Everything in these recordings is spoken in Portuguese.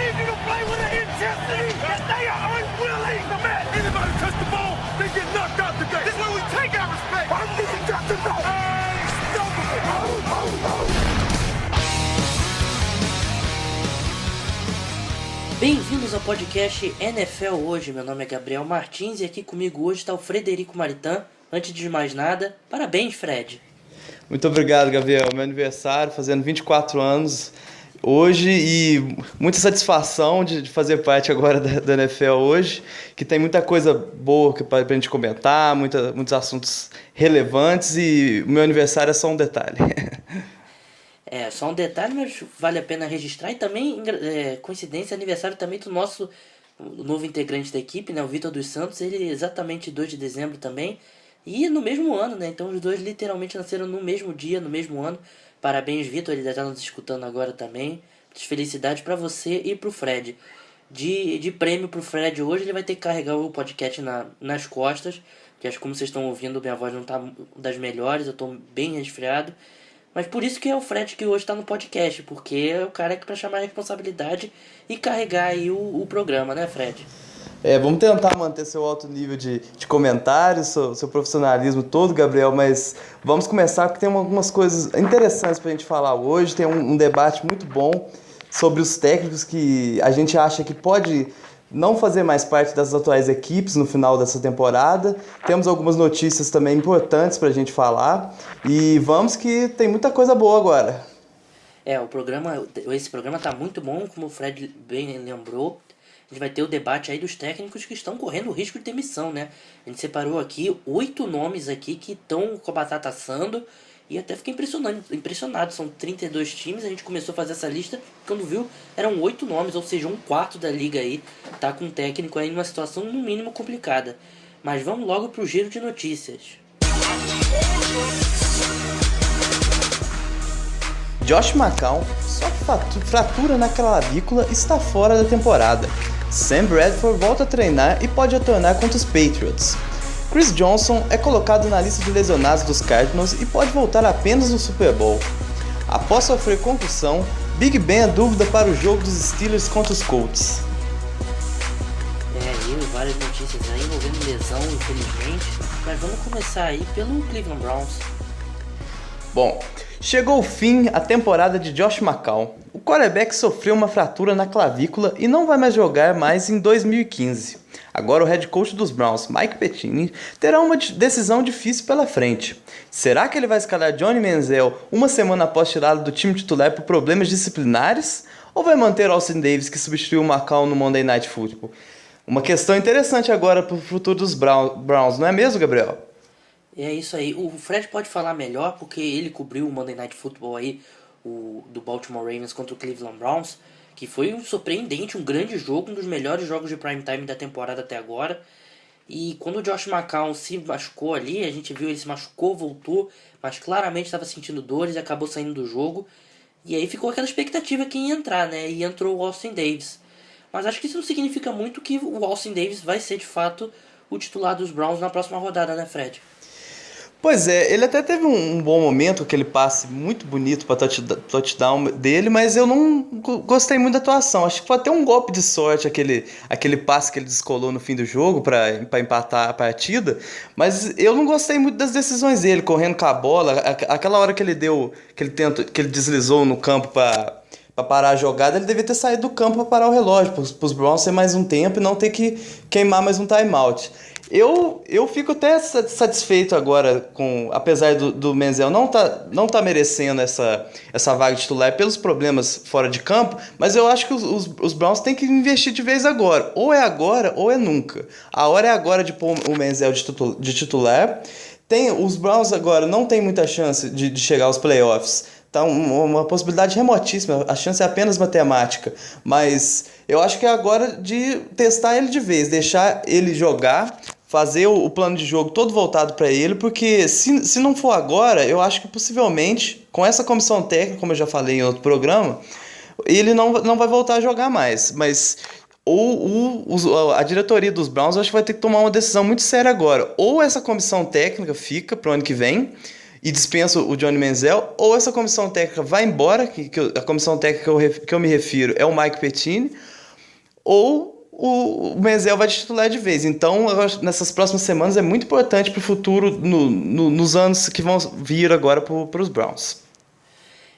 easy to play with an intensity that they are unwilling to match. Anybody touch the ball, they get knocked out today. This is where we take our respect. I'm being got to know. Bem-vindos ao podcast NFL Hoje. Meu nome é Gabriel Martins e aqui comigo hoje está o Frederico Maritan. Antes de mais nada, parabéns, Fred. Muito obrigado, Gabriel. Meu aniversário, fazendo 24 anos hoje e muita satisfação de fazer parte agora da NFL Hoje, que tem muita coisa boa para a gente comentar, muitos assuntos relevantes e o meu aniversário é só um detalhe. É, só um detalhe, mas vale a pena registrar. E também, coincidência, aniversário também do nosso novo integrante da equipe, né, o Vitor dos Santos. Ele é exatamente 2 de dezembro também. E no mesmo ano, né? Então os dois literalmente nasceram no mesmo dia, no mesmo ano. Parabéns, Vitor, ele já está nos escutando agora também. Felicidades para você e para o Fred. De prêmio para o Fred hoje, ele vai ter que carregar o podcast nas costas. Que como vocês estão ouvindo, minha voz não está das melhores, eu estou bem resfriado. Mas por isso que é o Fred que hoje está no podcast, porque é o cara que para chamar a responsabilidade e carregar aí o programa, né, Fred? Vamos tentar manter seu alto nível de comentários, seu profissionalismo todo, Gabriel, mas vamos começar porque tem algumas coisas interessantes para a gente falar hoje. Tem um debate muito bom sobre os técnicos que a gente acha que pode não fazer mais parte das atuais equipes no final dessa temporada. Temos algumas notícias também importantes para a gente falar e vamos que tem muita coisa boa agora. Esse programa está muito bom, como o Fred bem lembrou. A gente vai ter o debate aí dos técnicos que estão correndo o risco de demissão, né? A gente separou aqui 8 nomes aqui que estão com a batata assando e até fiquei impressionado. São 32 times, a gente começou a fazer essa lista, quando viu eram 8 nomes, ou seja, um quarto da liga aí tá com um técnico aí numa situação no mínimo complicada. Mas vamos logo pro giro de notícias. Josh McCown sofre fratura na clavícula e está fora da temporada. Sam Bradford volta a treinar e pode retornar contra os Patriots. Chris Johnson é colocado na lista de lesionados dos Cardinals e pode voltar apenas no Super Bowl. Após sofrer concussão, Big Ben é dúvida para o jogo dos Steelers contra os Colts. Várias notícias aí envolvendo lesão, infelizmente, mas vamos começar aí pelo Cleveland Browns. Bom, chegou o fim a temporada de Josh McCown. O quarterback sofreu uma fratura na clavícula e não vai mais jogar mais em 2015. Agora o head coach dos Browns, Mike Pettine, terá uma decisão difícil pela frente. Será que ele vai escalar Johnny Manziel uma semana após tirá-lo do time titular por problemas disciplinares? Ou vai manter Austin Davis, que substituiu o McCown no Monday Night Football? Uma questão interessante agora para o futuro dos Browns, não é mesmo, Gabriel? É isso aí. O Fred pode falar melhor porque ele cobriu o Monday Night Football aí, do Baltimore Ravens contra o Cleveland Browns, que foi um surpreendente, um grande jogo, um dos melhores jogos de prime time da temporada até agora. E quando o Josh McCown se machucou ali, a gente viu ele se machucou, voltou, mas claramente estava sentindo dores e acabou saindo do jogo. E aí ficou aquela expectativa que ia entrar, né? E entrou o Austin Davis. Mas acho que isso não significa muito que o Austin Davis vai ser de fato o titular dos Browns na próxima rodada, né, Fred? Pois é, ele até teve um bom momento, aquele passe muito bonito para touchdown dele, mas eu não gostei muito da atuação. Acho que foi até um golpe de sorte aquele passe que ele descolou no fim do jogo para empatar a partida, mas eu não gostei muito das decisões dele, correndo com a bola, aquela hora que ele deslizou no campo para parar a jogada, ele devia ter saído do campo para parar o relógio, para os Browns ter mais um tempo e não ter que queimar mais um timeout. Eu fico até satisfeito agora, apesar do Manziel não tá merecendo essa vaga titular pelos problemas fora de campo, mas eu acho que os Browns têm que investir de vez agora. Ou é agora ou é nunca. A hora é agora de pôr o Manziel de titular. Os Browns agora não tem muita chance de chegar aos playoffs. Tá uma possibilidade remotíssima, a chance é apenas matemática, mas eu acho que é agora de testar ele de vez, deixar ele jogar, fazer o plano de jogo todo voltado para ele, porque se não for agora, eu acho que possivelmente, com essa comissão técnica, como eu já falei em outro programa, ele não vai voltar a jogar mais, mas a diretoria dos Browns acho que vai ter que tomar uma decisão muito séria agora, ou essa comissão técnica fica para o ano que vem, e dispensa o Johnny Manziel, ou essa comissão técnica vai embora, que a comissão técnica que eu me refiro é o Mike Pettine, ou o Menzel vai titular de vez. Então, eu acho que nessas próximas semanas é muito importante para o futuro, nos anos que vão vir agora para os Browns.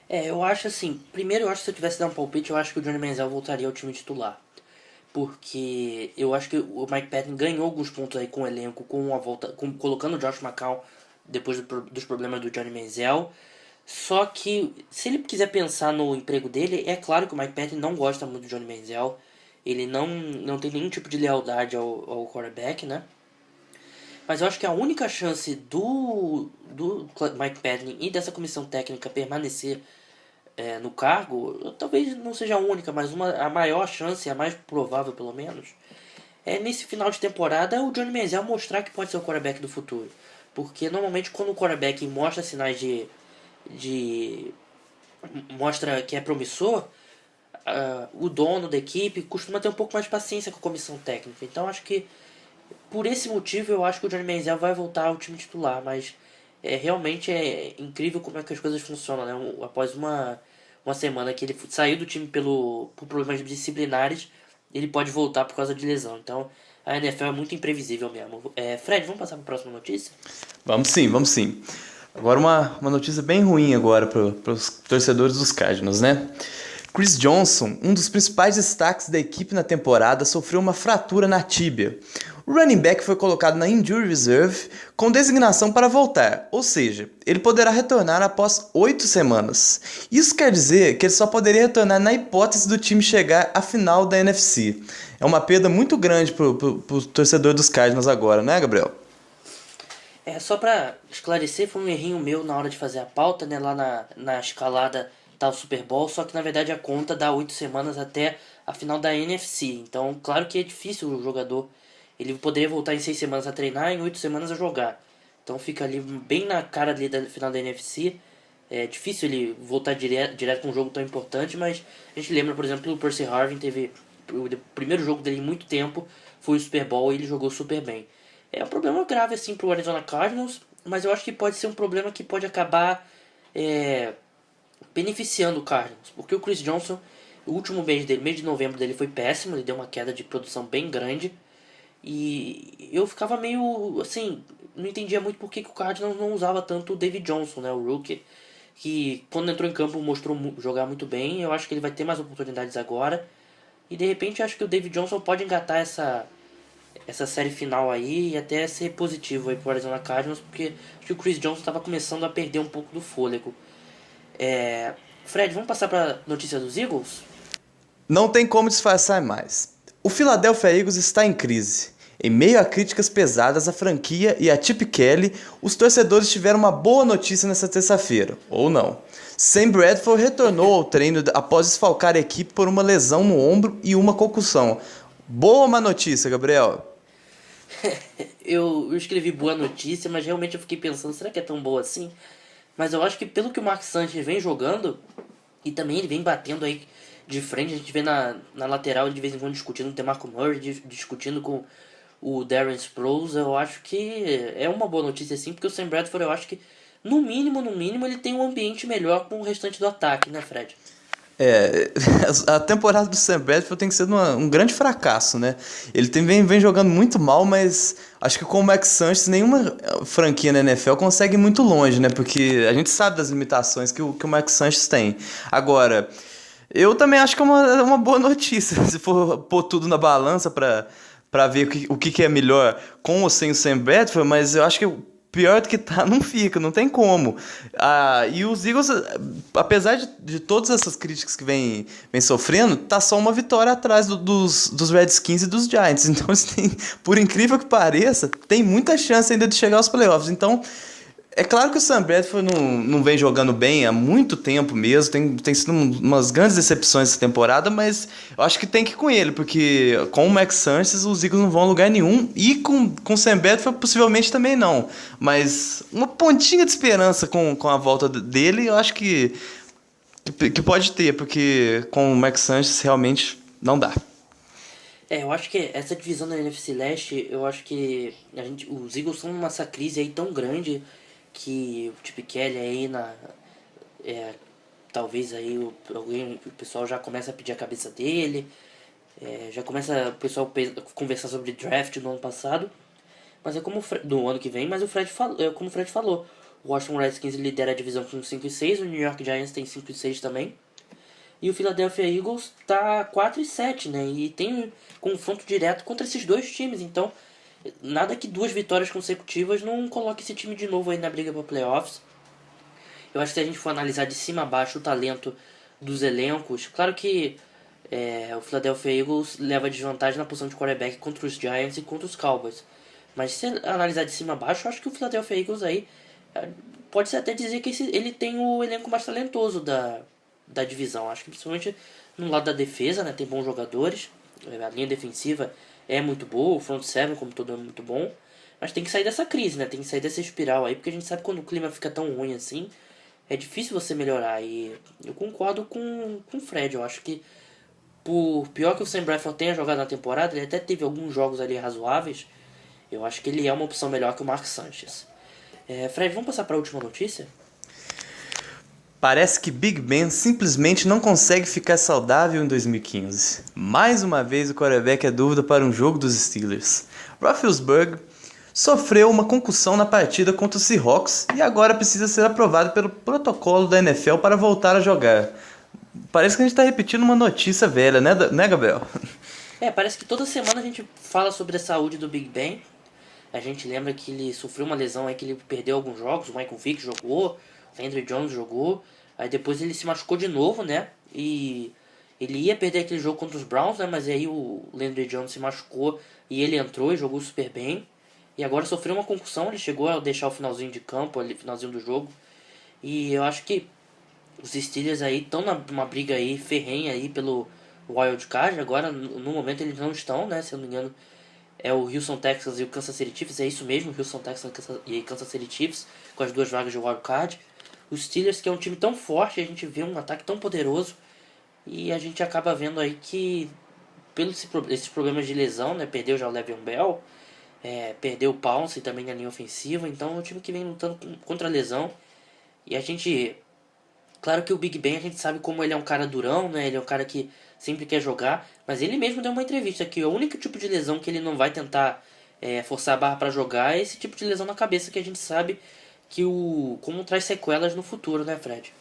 Eu acho assim, primeiro eu acho que se eu tivesse dado um palpite, eu acho que o Johnny Manziel voltaria ao time titular. Porque eu acho que o Mike Patton ganhou alguns pontos aí com o elenco, com a volta, colocando o Josh McCown depois dos problemas do Johnny Manziel. Só que, se ele quiser pensar no emprego dele, é claro que o Mike Patton não gosta muito do Johnny Manziel. Ele não tem nenhum tipo de lealdade ao quarterback, né? Mas eu acho que a única chance do Mike Patton e dessa comissão técnica permanecer no cargo, talvez não seja a única, mas a maior chance, a mais provável pelo menos, é nesse final de temporada o Johnny Manziel mostrar que pode ser o quarterback do futuro. Porque normalmente quando o quarterback mostra sinais mostra que é promissor, o dono da equipe costuma ter um pouco mais de paciência com a comissão técnica. Então acho que por esse motivo eu acho que o Johnny Manziel vai voltar ao time titular, mas realmente é incrível como é que as coisas funcionam, né? Após uma semana que ele saiu do time por problemas disciplinares, ele pode voltar por causa de lesão. Então a NFL é muito imprevisível mesmo. Fred, vamos passar para a próxima notícia? Vamos sim, vamos sim. Agora uma notícia bem ruim agora para os torcedores dos Cardinals, né? Chris Johnson, um dos principais destaques da equipe na temporada, sofreu uma fratura na tíbia. O running back foi colocado na Injury Reserve com designação para voltar, ou seja, ele poderá retornar após 8 semanas. Isso quer dizer que ele só poderia retornar na hipótese do time chegar à final da NFC. É uma perda muito grande para o torcedor dos Cardinals agora, né, Gabriel? Só pra esclarecer, foi um errinho meu na hora de fazer a pauta, né? Lá na escalada tá o Super Bowl, só que na verdade a conta dá 8 semanas até a final da NFC. Então, claro que é difícil o jogador. Ele poderia voltar em 6 semanas a treinar e em 8 semanas a jogar. Então fica ali bem na cara ali da final da NFC. É difícil ele voltar direto com um jogo tão importante, mas a gente lembra, por exemplo, o Percy Harvin teve o primeiro jogo dele em muito tempo, foi o Super Bowl e ele jogou super bem. É um problema grave assim pro Arizona Cardinals, mas eu acho que pode ser um problema que pode acabar beneficiando o Cardinals, porque o Chris Johnson, o último mês de novembro dele foi péssimo, ele deu uma queda de produção bem grande, e eu ficava meio assim, não entendia muito porque que o Cardinals não usava tanto o David Johnson, né, o rookie, que quando entrou em campo mostrou jogar muito bem. Eu acho que ele vai ter mais oportunidades agora, e de repente eu acho que o David Johnson pode engatar essa série final aí e até ser positivo aí pro Arizona Cardinals, porque acho que o Chris Johnson estava começando a perder um pouco do fôlego. Fred, vamos passar para notícia dos Eagles? Não tem como disfarçar mais. O Philadelphia Eagles está em crise. Em meio a críticas pesadas à franquia e a Chip Kelly, os torcedores tiveram uma boa notícia nesta terça-feira, ou não. Sam Bradford retornou ao treino após desfalcar a equipe por uma lesão no ombro e uma concussão. Boa má notícia, Gabriel. Eu escrevi boa notícia, mas realmente eu fiquei pensando, será que é tão boa assim? Mas eu acho que pelo que o Mark Sanchez vem jogando, e também ele vem batendo aí de frente, a gente vê na lateral ele de vez em quando discutindo com o DeMarco Murray, discutindo com o Darren Sproles. Eu acho que é uma boa notícia sim, porque o Sam Bradford, eu acho que no mínimo ele tem um ambiente melhor com o restante do ataque, né, Fred? A temporada do Sam Bradford tem que ser um grande fracasso, né? Ele vem jogando muito mal, mas acho que com o Max Sanchez nenhuma franquia na NFL consegue ir muito longe, né? Porque a gente sabe das limitações que o Max Sanchez tem. Agora, eu também acho que é uma boa notícia, se for pôr tudo na balança pra ver o que é melhor com ou sem o Sam Bradford, mas eu acho que pior do que tá, não fica, não tem como. E os Eagles, apesar de todas essas críticas que vem sofrendo, tá só uma vitória atrás dos Redskins e dos Giants. Então, assim, por incrível que pareça, tem muita chance ainda de chegar aos playoffs. Então, é claro que o Sam Bradford não vem jogando bem há muito tempo mesmo, tem sido umas grandes decepções essa temporada, mas eu acho que tem que ir com ele, porque com o Max Sanchez os Eagles não vão a lugar nenhum, e com o Sam Bradford possivelmente também não, mas uma pontinha de esperança com a volta dele eu acho que pode ter, porque com o Max Sanchez realmente não dá. Eu acho que essa divisão da NFC Leste, eu acho que os Eagles estão nessa crise aí tão grande que o Chip Kelly aí talvez aí o pessoal já começa a pedir a cabeça dele. Já começa o pessoal conversar sobre draft no ano passado, mas é como do ano que vem, mas como o Fred falou, o Washington Redskins lidera a divisão com 5 e 6, o New York Giants tem 5 e 6 também. E o Philadelphia Eagles tá 4 e 7, né? E tem um confronto direto contra esses dois times. Então, nada que 2 vitórias consecutivas não coloque esse time de novo aí na briga para playoffs. Eu acho que se a gente for analisar de cima a baixo o talento dos elencos, claro que o Philadelphia Eagles leva desvantagem na posição de quarterback contra os Giants e contra os Cowboys. Mas se analisar de cima a baixo, eu acho que o Philadelphia Eagles aí pode-se até dizer que ele tem o elenco mais talentoso da divisão. Acho que principalmente no lado da defesa, né, tem bons jogadores, a linha defensiva é muito boa, o front seven como todo é muito bom, mas tem que sair dessa crise, né, tem que sair dessa espiral aí, porque a gente sabe que quando o clima fica tão ruim assim, é difícil você melhorar. E eu concordo com o Fred, eu acho que por pior que o Sam Bradford tenha jogado na temporada, ele até teve alguns jogos ali razoáveis, eu acho que ele é uma opção melhor que o Mark Sanchez. Fred, vamos passar para a última notícia? Parece que Big Ben simplesmente não consegue ficar saudável em 2015. Mais uma vez o quarterback é dúvida para um jogo dos Steelers. Roethlisberger sofreu uma concussão na partida contra os Seahawks e agora precisa ser aprovado pelo protocolo da NFL para voltar a jogar. Parece que a gente está repetindo uma notícia velha, né, Gabriel? Parece que toda semana a gente fala sobre a saúde do Big Ben. A gente lembra que ele sofreu uma lesão aí, que ele perdeu alguns jogos, o Michael Vick jogou, o Andrew Jones jogou, aí depois ele se machucou de novo, né, e ele ia perder aquele jogo contra os Browns, né, mas aí o Landry Jones se machucou e ele entrou e jogou super bem, e agora sofreu uma concussão, ele chegou a deixar o finalzinho de campo, ali, finalzinho do jogo, e eu acho que os Steelers aí estão numa briga aí ferrenha aí pelo Wild Card, agora no momento eles não estão, né, se eu não me engano, é o Houston Texans e o Kansas City Chiefs, é isso mesmo, Houston Texans e Kansas City Chiefs, com as 2 vagas de wild card. Os Steelers, que é um time tão forte, a gente vê um ataque tão poderoso, e a gente acaba vendo aí que, pelos esses problemas de lesão, né, perdeu já o Le'Veon Bell, perdeu o Pounce também na linha ofensiva, então é um time que vem lutando contra a lesão, e a gente... Claro que o Big Ben, a gente sabe como ele é um cara durão, né? Ele é um cara que sempre quer jogar. Mas ele mesmo deu uma entrevista que o único tipo de lesão que ele não vai tentar forçar a barra para jogar é esse tipo de lesão na cabeça, que a gente sabe que como traz sequelas no futuro, né, Fred?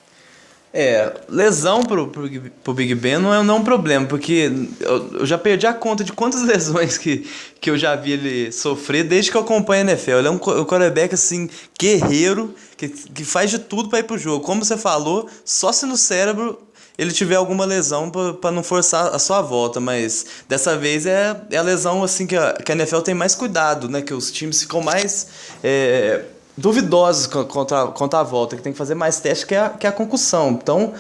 Lesão pro Big Ben não é um problema, porque eu já perdi a conta de quantas lesões que eu já vi ele sofrer desde que eu acompanho a NFL. Ele é um quarterback, assim, guerreiro, que faz de tudo para ir pro jogo. Como você falou, só se no cérebro ele tiver alguma lesão para não forçar a sua volta, mas dessa vez é a lesão, assim, que a NFL tem mais cuidado, né, que os times ficam mais... duvidosos quanto à volta, que tem que fazer mais teste que a concussão. Então,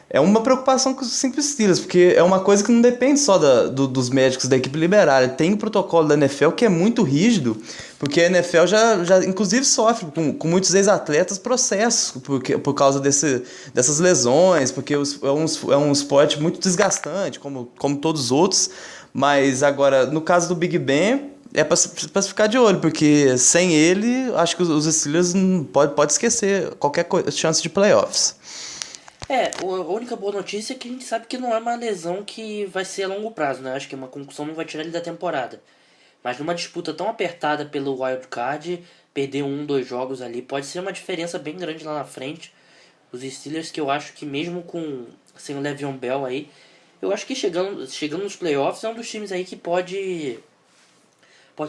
é uma preocupação com os 5 Steelers, porque é uma coisa que não depende só dos médicos da equipe liberar. Tem o protocolo da NFL que é muito rígido, porque a NFL já inclusive sofre com muitos ex-atletas processos por causa dessas lesões, porque é um esporte muito desgastante, como todos os outros. Mas agora, no caso do Big Ben, é pra ficar de olho, porque sem ele, acho que os Steelers pode esquecer qualquer chance de playoffs. A única boa notícia é que a gente sabe que não é uma lesão que vai ser a longo prazo, né? Acho que uma concussão não vai tirar ele da temporada. Mas numa disputa tão apertada pelo Wild Card, perder 2 jogos ali pode ser uma diferença bem grande lá na frente. Os Steelers, que eu acho que mesmo sem o Le'Veon Bell aí, eu acho que chegando nos playoffs é um dos times aí que pode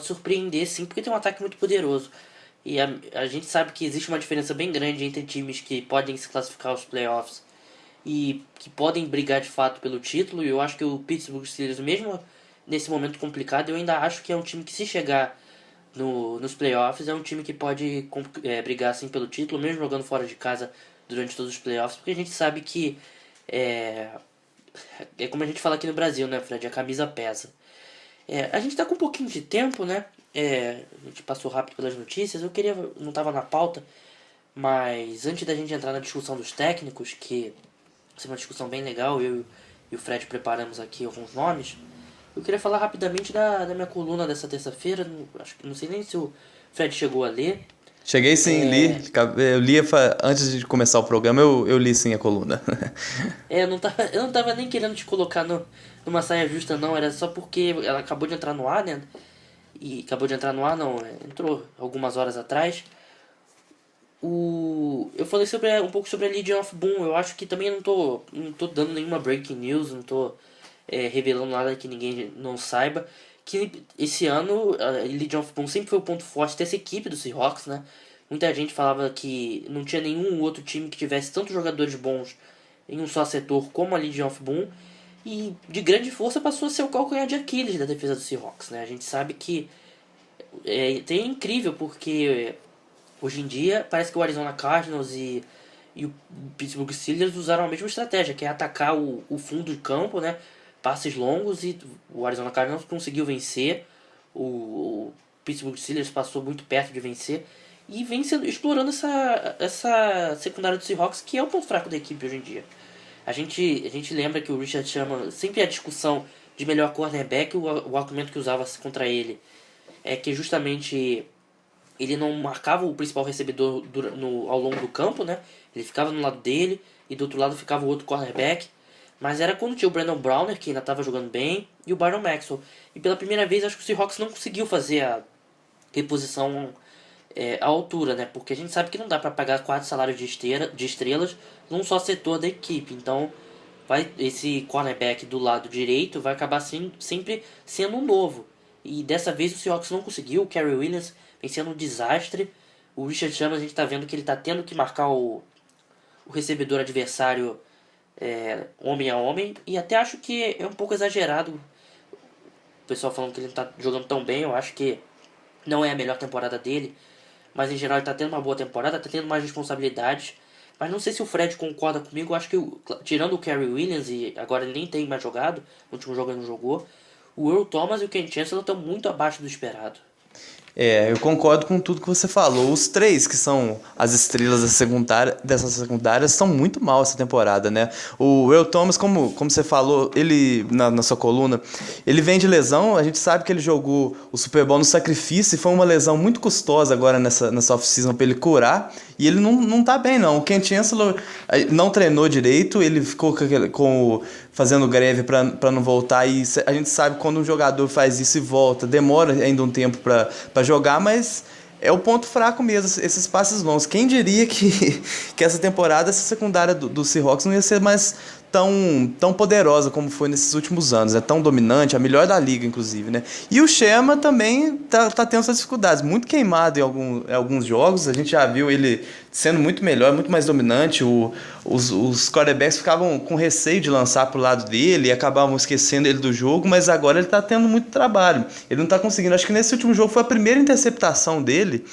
surpreender, sim, porque tem um ataque muito poderoso. E a gente sabe que existe uma diferença bem grande entre times que podem se classificar aos playoffs e que podem brigar de fato pelo título. E eu acho que o Pittsburgh Steelers, mesmo nesse momento complicado, eu ainda acho que é um time que, se chegar nos playoffs, é um time que pode brigar assim pelo título, mesmo jogando fora de casa durante todos os playoffs, porque a gente sabe que é como a gente fala aqui no Brasil, né, Fred? A camisa pesa. A gente tá com um pouquinho de tempo, né? A gente passou rápido pelas notícias. Não estava na pauta, mas antes da gente entrar na discussão dos técnicos, que é uma discussão bem legal, eu e o Fred preparamos aqui alguns nomes, eu queria falar rapidamente da minha coluna dessa terça-feira. Não sei nem se o Fred chegou a ler, Cheguei sim, li. Eu li antes de começar o programa, eu li sim a coluna. Eu não tava nem querendo te colocar numa saia justa, não. Era só porque ela acabou de entrar no ar, né? E acabou de entrar no ar, não. Entrou algumas horas atrás. Eu falei um pouco sobre a Legion of Boom. Eu acho que também não tô dando nenhuma breaking news, não tô revelando nada que ninguém não saiba. Que esse ano a Legion of Boom sempre foi o ponto forte dessa equipe do Seahawks, né? Muita gente falava que não tinha nenhum outro time que tivesse tantos jogadores bons em um só setor como a Legion of Boom. E de grande força passou a ser o calcanhar de Aquiles da defesa do Seahawks, né? A gente sabe que é incrível porque hoje em dia, parece que o Arizona Cardinals e o Pittsburgh Steelers usaram a mesma estratégia, que é atacar o fundo de campo, né? Passes longos, e o Arizona Cardinals conseguiu vencer. O Pittsburgh Steelers passou muito perto de vencer. E vem explorando essa secundária do Seahawks, que é o ponto fraco da equipe hoje em dia. A gente lembra que o Richard Sherman, sempre a discussão de melhor cornerback, o argumento que usava contra ele é que justamente ele não marcava o principal recebedor ao longo do campo, né? Ele ficava no lado dele e do outro lado ficava o outro cornerback. Mas era quando tinha o Brandon Browner, que ainda estava jogando bem, e o Byron Maxwell. E pela primeira vez acho que o Seahawks não conseguiu fazer a reposição à altura, né? Porque a gente sabe que não dá para pagar 4 salários de estrelas num só setor da equipe. Então esse cornerback do lado direito vai acabar sempre sendo um novo. E dessa vez o Seahawks não conseguiu. O Kerry Williams vem sendo um desastre. O Richard Sherman, a gente está vendo que ele está tendo que marcar o recebedor adversário homem a homem. E até acho que é um pouco exagerado o pessoal falando que ele não está jogando tão bem. Eu acho que não é a melhor temporada dele. Mas em geral ele está tendo uma boa temporada, está tendo mais responsabilidades. Mas não sei se o Fred concorda comigo. Eu acho que, tirando o Kerry Williams, e agora ele nem tem mais jogado, no último jogo ele não jogou, o Earl Thomas e o Ken Chancellor estão muito abaixo do esperado. Eu concordo com tudo que você falou. Os três que são as estrelas dessa secundária estão muito mal essa temporada, né? O Earl Thomas, como você falou, ele na sua coluna, ele vem de lesão. A gente sabe que ele jogou o Super Bowl no sacrifício e foi uma lesão muito custosa agora nessa off-season para ele curar. E ele não tá bem, não. O Ken Chancellor não treinou direito, ele ficou fazendo greve para não voltar. E a gente sabe quando um jogador faz isso e volta, demora ainda um tempo para jogar, mas é o ponto fraco mesmo, esses passes longos. Quem diria que essa temporada, essa secundária do Seahawks não ia ser mais tão poderosa como foi nesses últimos anos, é tão dominante, a melhor da liga, inclusive, né? E o Sherman também tá tendo suas dificuldades, muito queimado em alguns jogos, a gente já viu ele sendo muito melhor, muito mais dominante. Os quarterbacks ficavam com receio de lançar pro lado dele e acabavam esquecendo ele do jogo, mas agora ele tá tendo muito trabalho, ele não tá conseguindo. Acho que nesse último jogo foi a primeira interceptação dele.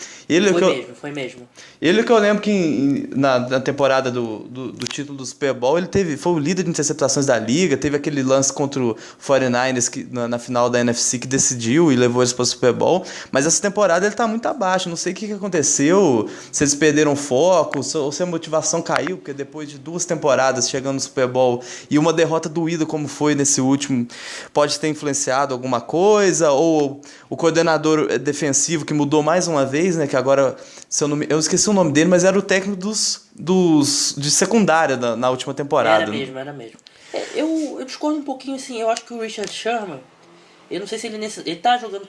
Foi mesmo. Ele que eu lembro que na temporada do título do Super Bowl, foi o líder de interceptações da liga, teve aquele lance contra o 49ers na final da NFC que decidiu e levou eles para o Super Bowl, mas essa temporada ele tá muito abaixo, não sei o que aconteceu, se eles perderam foco, ou se a motivação caiu, porque depois de 2 temporadas chegando no Super Bowl e uma derrota doída como foi nesse último, pode ter influenciado alguma coisa, ou o coordenador defensivo que mudou mais uma vez, né, que agora, eu esqueci o nome dele, mas era o técnico de secundária na última temporada. Era mesmo. Eu discordo um pouquinho, assim, eu acho que o Richard Sherman, eu não sei se ele tá jogando,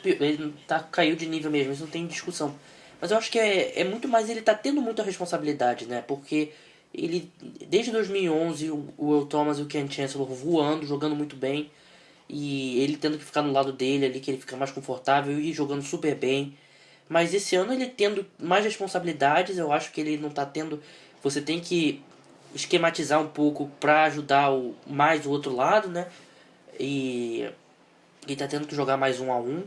caiu de nível mesmo, isso não tem discussão. Mas eu acho que é muito mais, ele tá tendo muita responsabilidade, né, porque ele, desde 2011, o Earl Thomas e o Ken Chancellor voando, jogando muito bem, e ele tendo que ficar no lado dele ali, que ele fica mais confortável e jogando super bem. Mas esse ano ele tendo mais responsabilidades, eu acho que ele não tá tendo. Você tem que esquematizar um pouco pra ajudar mais o outro lado, né? E ele tá tendo que jogar mais 1-1.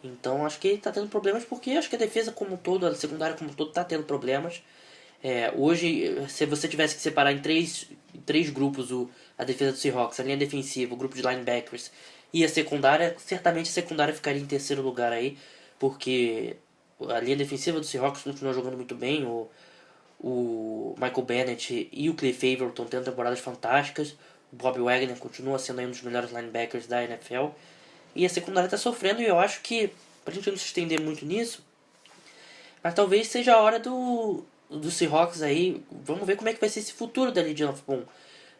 Então acho que ele tá tendo problemas porque acho que a defesa como um todo, a secundária como um todo, tá tendo problemas. Hoje, se você tivesse que separar em três grupos a defesa do Seahawks, a linha defensiva, o grupo de linebackers e a secundária, certamente a secundária ficaria em terceiro lugar aí, porque a linha defensiva do Seahawks continua jogando muito bem, o Michael Bennett e o Clay Favor estão tendo temporadas fantásticas, o Bob Wagner continua sendo um dos melhores linebackers da NFL, e a secundária está sofrendo, e eu acho que, pra gente não se estender muito nisso, Mas talvez seja a hora do Seahawks aí. Vamos ver como é que vai ser esse futuro da Legion of Boom.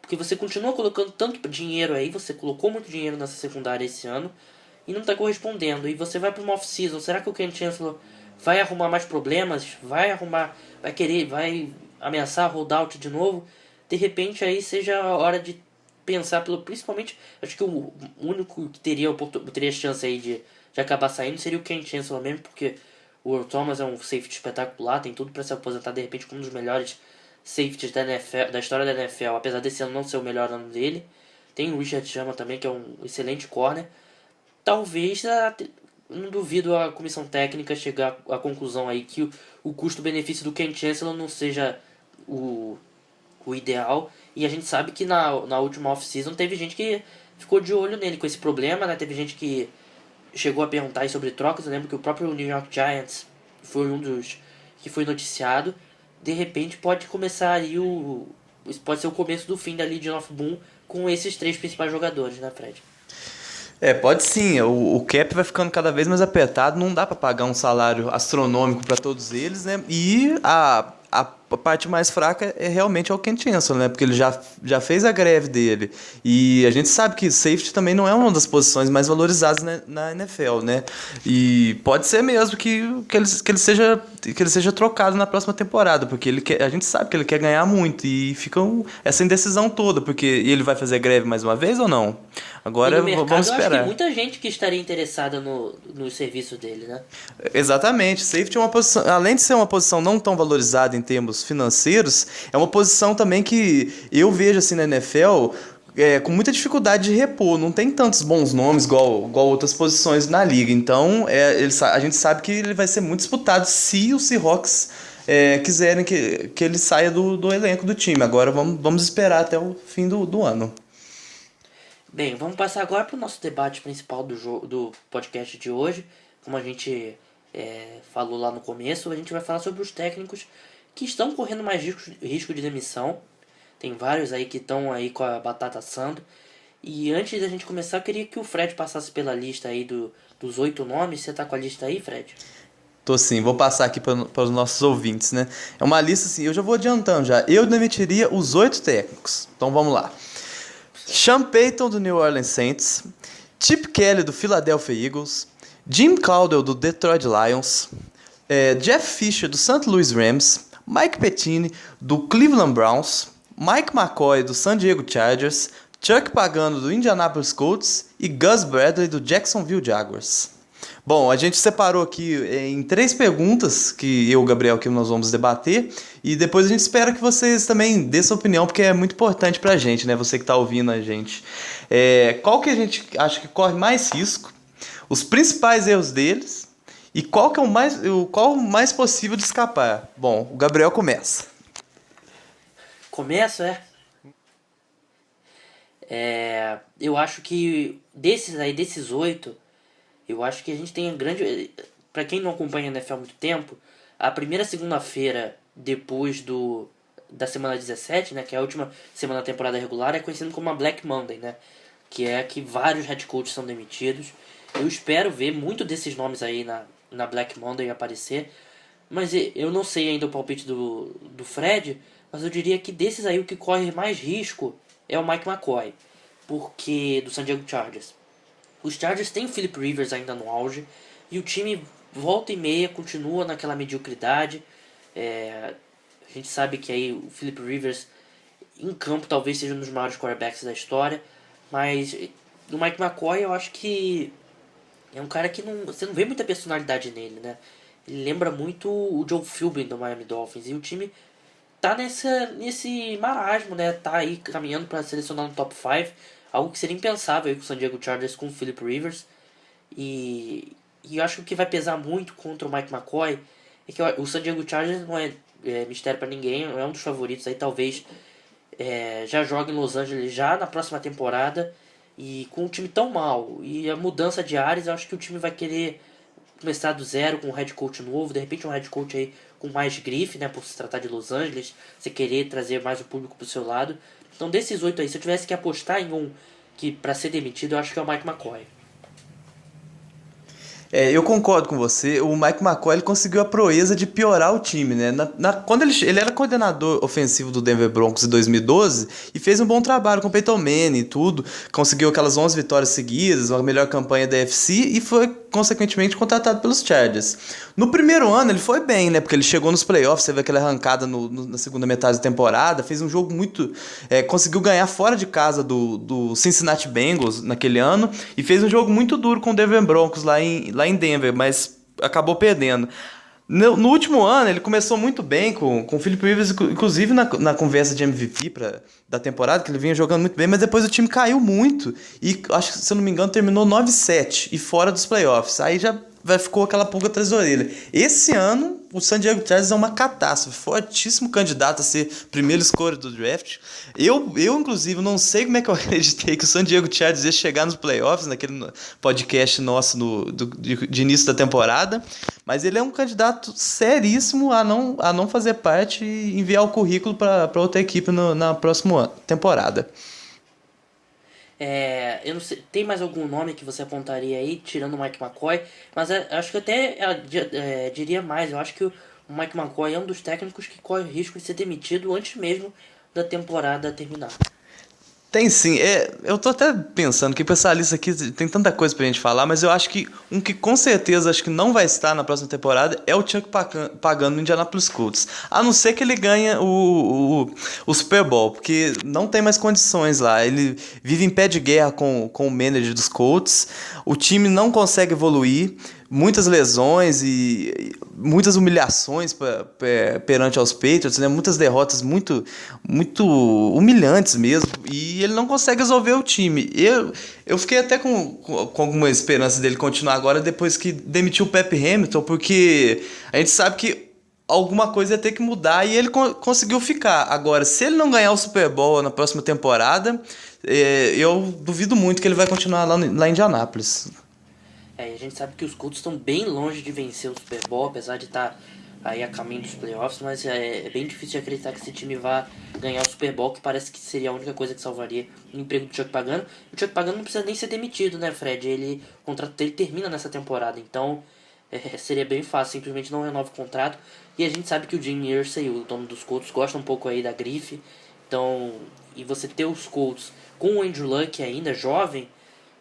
Porque você continua colocando tanto dinheiro aí, você colocou muito dinheiro nessa secundária esse ano e não está correspondendo. E você vai para uma off-season, será que o Ken Chancellor vai arrumar mais problemas? Vai ameaçar holdout de novo? De repente aí seja a hora de pensar, principalmente, acho que o único que teria chance aí de acabar saindo seria o Ken Chancellor mesmo, porque o Earl Thomas é um safety espetacular, tem tudo para se aposentar de repente como um dos melhores safeties da história da NFL, apesar desse ano não ser o melhor ano dele. Tem o Richard Sherman também, que é um excelente corner. Talvez, não duvido a comissão técnica chegar à conclusão aí que o custo-benefício do Ken Chancellor não seja o ideal. E a gente sabe que na última off-season teve gente que ficou de olho nele com esse problema, né? Teve gente que chegou a perguntar aí sobre trocas. Eu lembro que o próprio New York Giants foi um dos que foi noticiado. De repente pode começar aí pode ser o começo do fim da Legion of Boom com esses 3 principais jogadores, né, Fred? Pode sim. O cap vai ficando cada vez mais apertado, não dá para pagar um salário astronômico para todos eles, né? E a parte mais fraca é realmente o Ken Chancellor, né? Porque ele já fez a greve dele. E a gente sabe que safety também não é uma das posições mais valorizadas na NFL, né? E pode ser mesmo que ele seja trocado na próxima temporada, porque a gente sabe que ele quer ganhar muito e fica essa indecisão toda, porque ele vai fazer greve mais uma vez ou não? Agora vamos esperar. Eu acho que muita gente que estaria interessada no serviço dele, né? Exatamente. Safety é uma posição, além de ser uma posição não tão valorizada em termos financeiros, é uma posição também que eu vejo assim na NFL com muita dificuldade de repor. Não tem tantos bons nomes igual outras posições na liga. Então a gente sabe que ele vai ser muito disputado se os Seahawks quiserem que ele saia do elenco do time. Agora vamos esperar até o fim do ano. Bem, vamos passar agora para o nosso debate principal do podcast de hoje. Como a gente falou lá no começo, a gente vai falar sobre os técnicos que estão correndo mais risco de demissão. Tem vários aí que estão aí com a batata assando. E antes da gente começar, eu queria que o Fred passasse pela lista aí dos 8 nomes. Você tá com a lista aí, Fred? Tô sim, vou passar aqui para os nossos ouvintes, né? É uma lista assim, eu já vou adiantando já. Eu demitiria os 8 técnicos. Então vamos lá. Sean Payton, do New Orleans Saints, Chip Kelly, do Philadelphia Eagles, Jim Caldwell, do Detroit Lions, Jeff Fisher, do St. Louis Rams, Mike Pettine, do Cleveland Browns, Mike McCoy, do San Diego Chargers, Chuck Pagano, do Indianapolis Colts e Gus Bradley, do Jacksonville Jaguars. Bom, a gente separou aqui em 3 perguntas que eu e o Gabriel que nós vamos debater e depois a gente espera que vocês também dêem sua opinião, porque é muito importante pra gente, né? Você que tá ouvindo a gente. Qual que a gente acha que corre mais risco, os principais erros deles e qual o mais possível de escapar? Bom, o Gabriel começa. Começo, eu acho que desses 8, eu acho que a gente tem grande... Pra quem não acompanha a NFL há muito tempo, a primeira segunda-feira depois da semana 17, né, que é a última semana da temporada regular, é conhecida como a Black Monday, né? Que é que vários head coaches são demitidos. Eu espero ver muito desses nomes aí na Black Monday aparecer. Mas eu não sei ainda o palpite do Fred, mas eu diria que desses aí o que corre mais risco é o Mike McCoy, porque do San Diego Chargers. Os Chargers têm o Philip Rivers ainda no auge e o time volta e meia continua naquela mediocridade. A gente sabe que aí o Philip Rivers em campo talvez seja um dos maiores quarterbacks da história, mas o Mike McCoy eu acho que é um cara que você não vê muita personalidade nele, né? Ele lembra muito o Joe Philbin do Miami Dolphins e o time tá nesse marasmo, né? Tá aí caminhando para selecionar no top 5, algo que seria impensável aí com o San Diego Chargers com o Philip Rivers. E eu acho que o que vai pesar muito contra o Mike McCoy é que o San Diego Chargers não é mistério para ninguém, é um dos favoritos aí, talvez já joga em Los Angeles já na próxima temporada. E com um time tão mal e a mudança de áreas, eu acho que o time vai querer começar do zero com um head coach novo, de repente um head coach aí com mais grife, né, por se tratar de Los Angeles, você querer trazer mais o público pro seu lado. Então desses 8 aí, se eu tivesse que apostar em um que para ser demitido, eu acho que é o Mike McCoy. Eu concordo com você. O Mike McCoy ele conseguiu a proeza de piorar o time, né? Quando ele era coordenador ofensivo do Denver Broncos em 2012 e fez um bom trabalho com o Peyton Manning e tudo, conseguiu aquelas 11 vitórias seguidas, uma melhor campanha da NFC e foi consequentemente contratado pelos Chargers. No primeiro ano ele foi bem, né? Porque ele chegou nos playoffs, teve aquela arrancada na segunda metade da temporada, fez um jogo muito. Conseguiu ganhar fora de casa do Cincinnati Bengals naquele ano e fez um jogo muito duro com o Denver Broncos lá em Denver, mas acabou perdendo. No último ano, ele começou muito bem com o Philip Rivers, inclusive na conversa de MVP da temporada, que ele vinha jogando muito bem, mas depois o time caiu muito e, acho que, se eu não me engano, terminou 9-7 e fora dos playoffs. Aí já ficou aquela pulga atrás da orelha. Esse ano, o San Diego Chargers é uma catástrofe, fortíssimo candidato a ser primeiro escolha do draft. Inclusive, não sei como é que eu acreditei que o San Diego Chargers ia chegar nos playoffs, naquele podcast nosso de início da temporada, mas ele é um candidato seríssimo a não fazer parte e enviar o currículo para outra equipe na próxima temporada. Eu não sei, tem mais algum nome que você apontaria aí, tirando o Mike McCoy? Mas acho que até diria mais. Eu acho que o Mike McCoy é um dos técnicos que corre o risco de ser demitido antes mesmo da temporada terminar. Tem sim, eu tô até pensando que essa lista aqui tem tanta coisa pra gente falar, mas eu acho que um que com certeza acho que não vai estar na próxima temporada é o Chuck Pagano no Indianapolis Colts. A não ser que ele ganhe o Super Bowl, porque não tem mais condições lá. Ele vive em pé de guerra com o manager dos Colts, o time não consegue evoluir, muitas lesões e muitas humilhações perante aos Patriots, né? Muitas derrotas muito, muito humilhantes mesmo, e ele não consegue resolver o time. Eu fiquei até com alguma esperança dele continuar agora, depois que demitiu o Pep Hamilton, porque a gente sabe que alguma coisa ia ter que mudar e ele conseguiu ficar. Agora, se ele não ganhar o Super Bowl na próxima temporada, eu duvido muito que ele vai continuar lá em Indianápolis. A gente sabe que os Colts estão bem longe de vencer o Super Bowl, apesar de estar aí a caminho dos playoffs, mas é bem difícil de acreditar que esse time vá ganhar o Super Bowl, que parece que seria a única coisa que salvaria o emprego do Chuck Pagano. O Chuck Pagano não precisa nem ser demitido, né, Fred? O contrato dele termina nessa temporada, então seria bem fácil, simplesmente não renova o contrato. E a gente sabe que o Jim Irsay, o dono dos Colts, gosta um pouco aí da grife, então, e você ter os Colts com o Andrew Luck ainda jovem,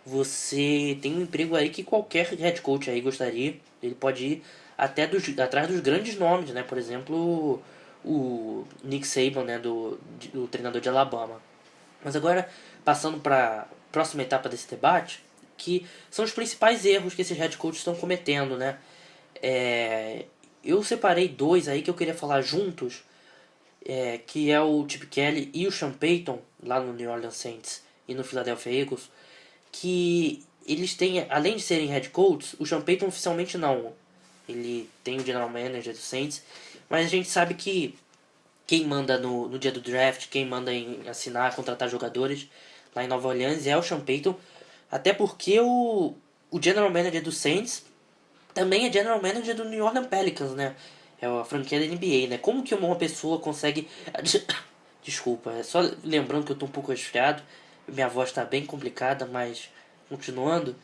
você tem um emprego aí que qualquer head coach aí gostaria. Ele pode ir até atrás dos grandes nomes, né? Por exemplo, o Nick Saban, né? Do treinador de Alabama. Mas agora, passando para a próxima etapa desse debate, que são os principais erros que esses head coaches estão cometendo, né? Eu separei dois aí que eu queria falar juntos, que é o Chip Kelly e o Sean Payton, lá no New Orleans Saints e no Philadelphia Eagles, que eles têm, além de serem head coaches, o Sean Payton oficialmente não. Ele tem o general manager do Saints, mas a gente sabe que quem manda no dia do draft, quem manda em assinar, contratar jogadores lá em Nova Orleans é o Sean Payton, até porque o general manager do Saints também é general manager do New Orleans Pelicans, né? É a franquia da NBA, né? Como que uma pessoa consegue... Desculpa, é só lembrando que eu tô um pouco resfriado. Minha voz tá bem complicada, mas continuando.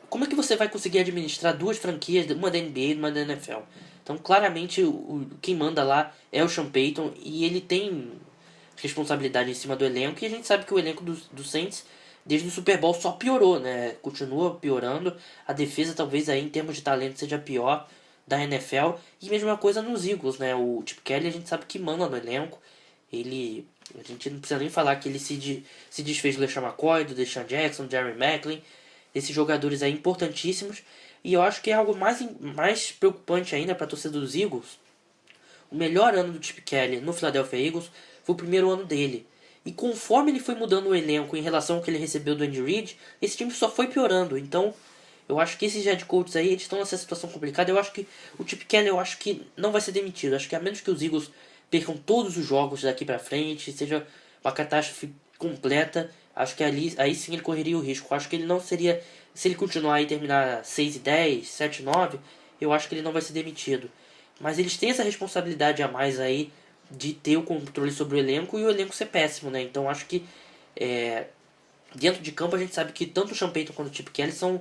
Como é que você vai conseguir administrar duas franquias, uma da NBA e uma da NFL? Então, claramente, quem manda lá é o Sean Payton e ele tem responsabilidade em cima do elenco. E a gente sabe que o elenco do Saints, desde o Super Bowl, só piorou, né? Continua piorando. A defesa, talvez, aí em termos de talento, seja a pior da NFL. E mesma coisa nos Eagles, né? O Chip Kelly, a gente sabe que manda no elenco. A gente não precisa nem falar que ele se desfez do LeSean McCoy, do Deshaun Jackson, do Jerry Maclin, esses jogadores aí importantíssimos. E eu acho que é algo mais preocupante ainda para a torcida dos Eagles. O melhor ano do Chip Kelly no Philadelphia Eagles foi o primeiro ano dele. E conforme ele foi mudando o elenco em relação ao que ele recebeu do Andy Reid, esse time só foi piorando. Então, eu acho que esses head coaches aí, eles estão nessa situação complicada. Eu acho que o Chip Kelly, eu acho que não vai ser demitido. Eu acho que a menos que os Eagles percam todos os jogos daqui pra frente, seja uma catástrofe completa, acho que aí sim ele correria o risco. Acho que ele não seria, se ele continuar e terminar 6-10, 7-9, eu acho que ele não vai ser demitido. Mas eles têm essa responsabilidade a mais aí de ter o controle sobre o elenco e o elenco ser péssimo, né? Então acho que dentro de campo a gente sabe que tanto o Sean Payton quanto o Chip Kelly são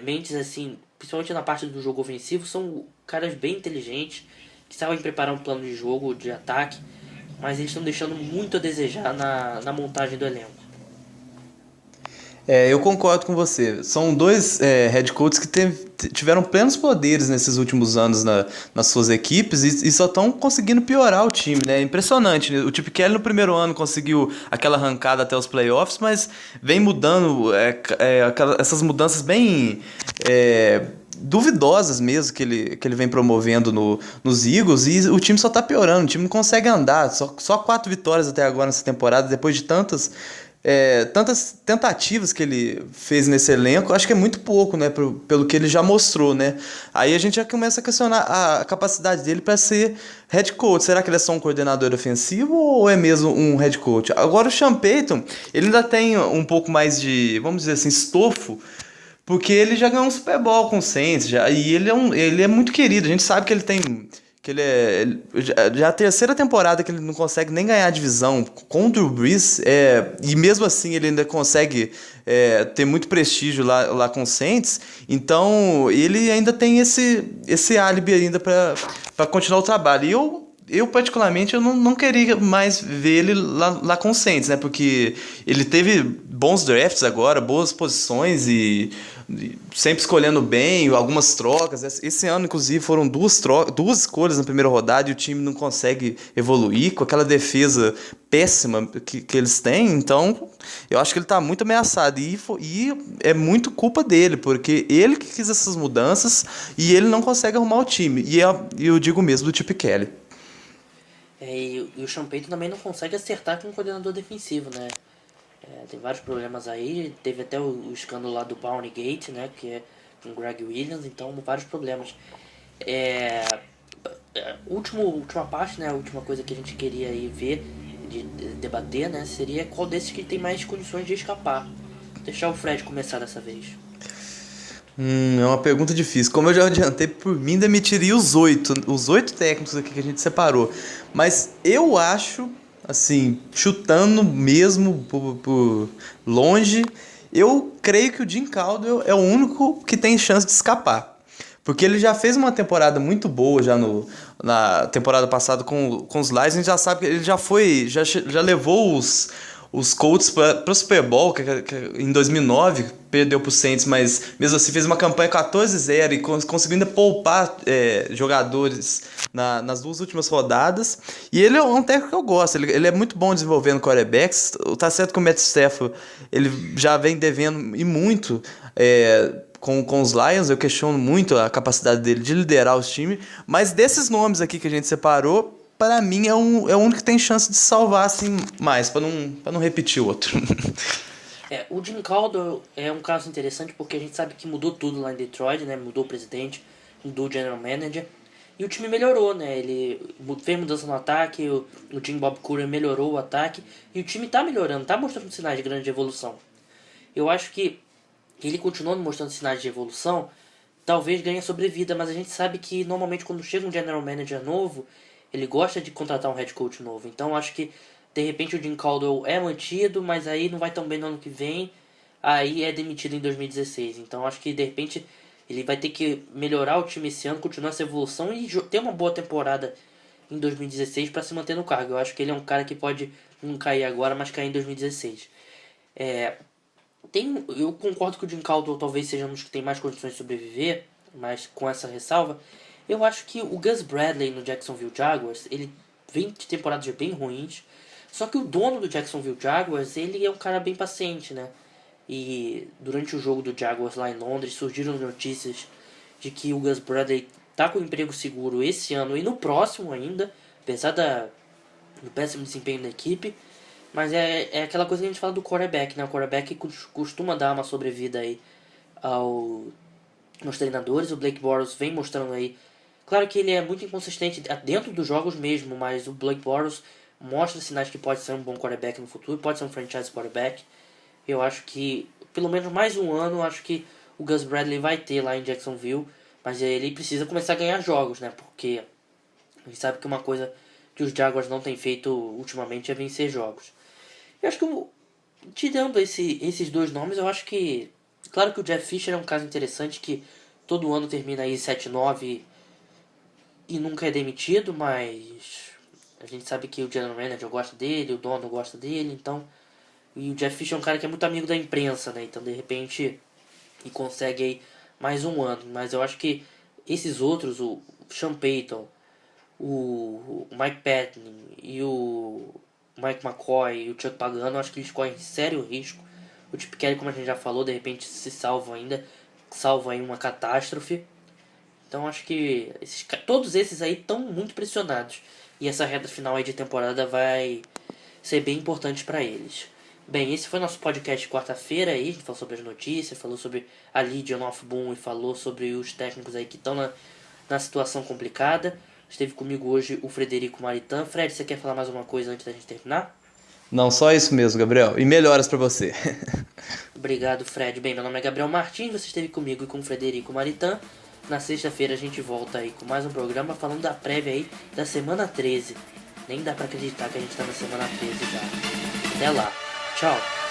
mentes assim, principalmente na parte do jogo ofensivo, são caras bem inteligentes, que sabem preparar um plano de jogo, de ataque, mas eles estão deixando muito a desejar na montagem do elenco. Eu concordo com você. São dois head coaches que tiveram plenos poderes nesses últimos anos nas suas equipes e só estão conseguindo piorar o time, né? Impressionante, né? O Chip Kelly no primeiro ano conseguiu aquela arrancada até os playoffs, mas vem mudando essas mudanças bem duvidosas mesmo que ele vem promovendo nos Eagles, e o time só tá piorando, o time não consegue andar. Só 4 vitórias até agora nessa temporada, depois de tantas tentativas que ele fez nesse elenco. Acho que é muito pouco, né, pelo que ele já mostrou, né? Aí a gente já começa a questionar a capacidade dele para ser head coach. Será que ele é só um coordenador ofensivo ou é mesmo um head coach? Agora o Sean Payton, ele ainda tem um pouco mais de, vamos dizer assim, estofo, porque ele já ganhou um Super Bowl com o Saints, e ele é muito querido. A gente sabe que já é a terceira temporada que ele não consegue nem ganhar a divisão com o Drew Brees, e mesmo assim ele ainda consegue ter muito prestígio lá com o Saints. Então ele ainda tem esse álibi ainda para continuar o trabalho. E eu particularmente, eu não queria mais ver ele lá com o Saints, né? Porque ele teve bons drafts agora, boas posições e sempre escolhendo bem, algumas trocas. Esse ano, inclusive, foram duas escolhas na primeira rodada e o time não consegue evoluir com aquela defesa péssima que eles têm. Então, eu acho que ele está muito ameaçado e é muito culpa dele, porque ele que quis essas mudanças e ele não consegue arrumar o time. E eu digo mesmo do Chip Kelly. E o Sean Payton também não consegue acertar com o coordenador defensivo, né? Tem vários problemas aí. Teve até o escândalo lá do Bounty Gate, né? Que é com o Greg Williams. Então, vários problemas. Última parte, né? A última coisa que a gente queria aí ver, de debater, né? Seria qual desses que tem mais condições de escapar. Vou deixar o Fred começar dessa vez. É uma pergunta difícil. Como eu já adiantei, por mim demitiria os 8 técnicos aqui que a gente separou. Mas eu acho, assim, chutando mesmo por longe, eu creio que o Jim Caldwell é o único que tem chance de escapar. Porque ele já fez uma temporada muito boa na temporada passada com os Lions. A gente já sabe que ele já levou os Colts para o Super Bowl, que em 2009 perdeu para o Saints, mas mesmo assim fez uma campanha 14-0 e conseguiu ainda poupar jogadores nas 2 últimas rodadas. E ele é um técnico que eu gosto, ele é muito bom desenvolvendo quarterbacks. Tá certo que o Matt Stafford ele já vem devendo e muito com os Lions. Eu questiono muito a capacidade dele de liderar os times, mas desses nomes aqui que a gente separou, para mim é o único que tem chance de salvar assim mais, para não repetir o outro. O Jim Caldwell é um caso interessante porque a gente sabe que mudou tudo lá em Detroit, né? Mudou o presidente, mudou o general manager e o time melhorou, né? Ele fez mudança no ataque, o Jim Bob Cooter melhorou o ataque e o time tá melhorando, tá mostrando sinais de grande evolução. Eu acho que ele continuando mostrando sinais de evolução, talvez ganhe sobrevida, mas a gente sabe que normalmente quando chega um general manager novo, ele gosta de contratar um head coach novo. Então acho que de repente o Jim Caldwell é mantido, mas aí não vai tão bem no ano que vem, aí é demitido em 2016. Então acho que de repente ele vai ter que melhorar o time esse ano, continuar essa evolução e ter uma boa temporada em 2016 para se manter no cargo. Eu acho que ele é um cara que pode não cair agora, mas cair em 2016. Eu concordo que o Jim Caldwell talvez seja um dos que tem mais condições de sobreviver, mas com essa ressalva, eu acho que o Gus Bradley no Jacksonville Jaguars, ele vem de temporadas bem ruins, só que o dono do Jacksonville Jaguars, ele é um cara bem paciente, né? E durante o jogo do Jaguars lá em Londres, surgiram notícias de que o Gus Bradley tá com emprego seguro esse ano e no próximo ainda, apesar do péssimo desempenho da equipe. Mas é aquela coisa que a gente fala do quarterback, né? O quarterback costuma dar uma sobrevida aí aos treinadores. O Blake Bortles vem mostrando aí. Claro que ele é muito inconsistente dentro dos jogos mesmo, mas o Blake Bortles mostra sinais que pode ser um bom quarterback no futuro, pode ser um franchise quarterback. Eu acho que, pelo menos mais um ano, eu acho que o Gus Bradley vai ter lá em Jacksonville, mas ele precisa começar a ganhar jogos, né? Porque a gente sabe que uma coisa que os Jaguars não têm feito ultimamente é vencer jogos. Eu acho que, tirando esses 2 nomes, eu acho que Claro que o Jeff Fisher é um caso interessante que todo ano termina aí 7-9 e nunca é demitido, mas a gente sabe que o General Manager gosta dele, o dono gosta dele, então... E o Jeff Fisher é um cara que é muito amigo da imprensa, né? Então, de repente, ele consegue aí mais um ano. Mas eu acho que esses outros, o Sean Payton, o Mike Patton e o Mike McCoy e o Chuck Pagano, eu acho que eles correm sério risco. O Chip Kelly, como a gente já falou, de repente se salva aí uma catástrofe. Então acho que todos esses aí estão muito pressionados. E essa reta final aí de temporada vai ser bem importante para eles. Bem, esse foi nosso podcast de quarta-feira aí. A gente falou sobre as notícias, falou sobre a Legion of Boom e falou sobre os técnicos aí que estão na situação complicada. Esteve comigo hoje o Frederico Maritan. Fred, você quer falar mais uma coisa antes da gente terminar? Não, só isso mesmo, Gabriel. E melhoras pra você. Obrigado, Fred. Bem, meu nome é Gabriel Martins, você esteve comigo e com o Frederico Maritan. Na sexta-feira a gente volta aí com mais um programa falando da prévia aí da semana 13. Nem dá pra acreditar que a gente tá na semana 13 já. Até lá. Tchau.